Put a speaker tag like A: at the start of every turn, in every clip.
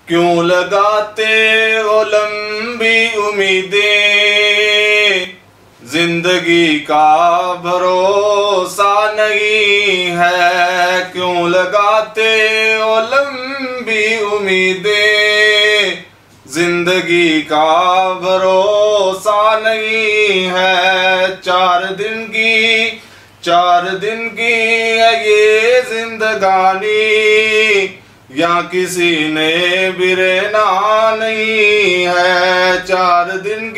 A: क्यों लगाते हो लंबी उम्मीदें, जिंदगी का भरोसा नहीं है। क्यों लगाते हो लंबी उम्मीदें, जिंदगी का भरोसा नहीं है। चार दिन की है ये जिंदगानी, या किसी ने भी रहना नहीं है। चार दिन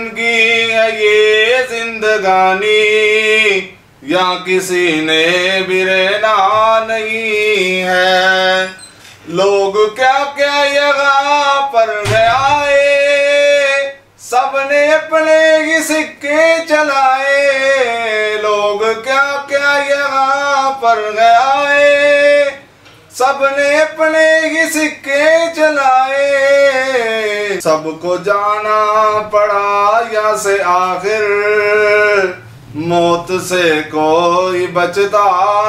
A: की है ये जिंदगानी, या किसी ने भी रहना नहीं है। लोग क्या क्या यहाँ पर गए, सबने अपने ही सिक्के चलाए। लोग क्या क्या यहाँ पर गए, सबने अपने ही सिक्के चलाए। सबको जाना पड़ा यहाँ से आखिर, मौत से कोई बचता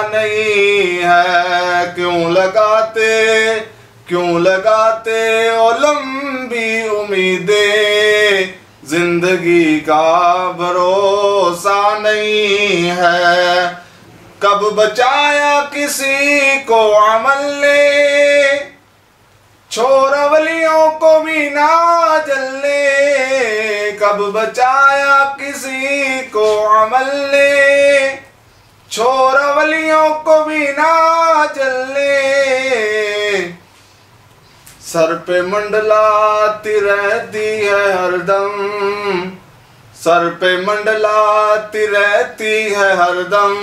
A: नहीं है। क्यों लगाते हो लंबी उम्मीदें, जिंदगी का भरोसा नहीं है। कब बचाया किसी को अमल ने, छोरवलियों को भी ना जलने। कब बचाया किसी को अमल ने, छोरवलियों को भी ना जलने। सर पे मंडलाती रहती है हरदम, सर पे मंडलाती रहती है हरदम।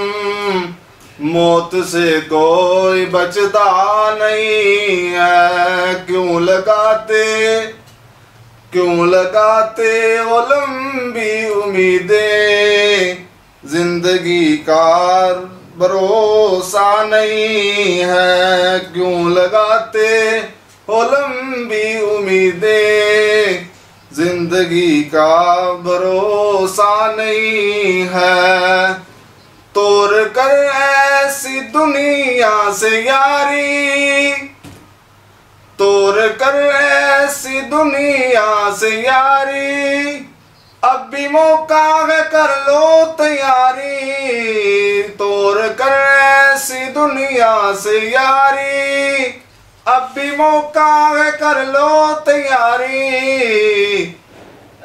A: मौत से कोई बचता नहीं है। क्यों लगाते हो लंबी उम्मीदें, जिंदगी का भरोसा नहीं है। क्यों लगाते हो लंबी उम्मीदें, जिंदगी का भरोसा नहीं है। तोड़ कर ऐसी दुनिया से यारी, तोड़ कर ऐसी दुनिया से यारी। अब भी मौका है कर लो तैयारी, तोड़ कर ऐसी दुनिया से यारी। अब भी मौका है कर लो तैयारी।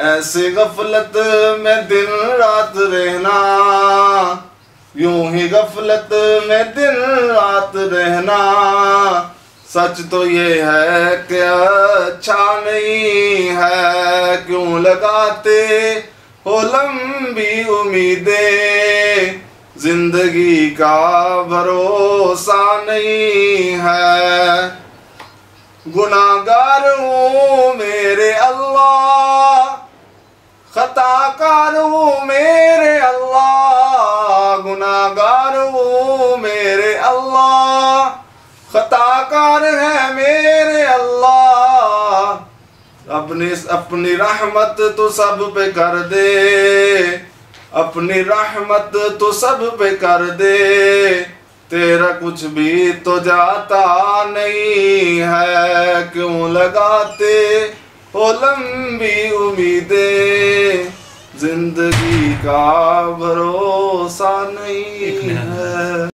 A: ऐसे गफलत में दिन रात रहना, यूं ही गफलत में दिन रात रहना। सच तो ये है कि अच्छा नहीं है। क्यों लगाते हो लंबी उम्मीदें, जिंदगी का भरोसा नहीं है। गुनाहगार हूँ मेरे अल्लाह, खताकार हूँ मेरे अल्लाह। गुनाहगार हूँ मेरे अल्लाह, खताकार है मेरे अल्लाह। अपनी रहमत तो सब पे कर दे, अपनी रहमत तो सब पे कर दे। तेरा कुछ भी तो जाता नहीं है। क्यों लगाते हो लंबी उम्मीदें, जिंदगी का भरोसा नहीं है।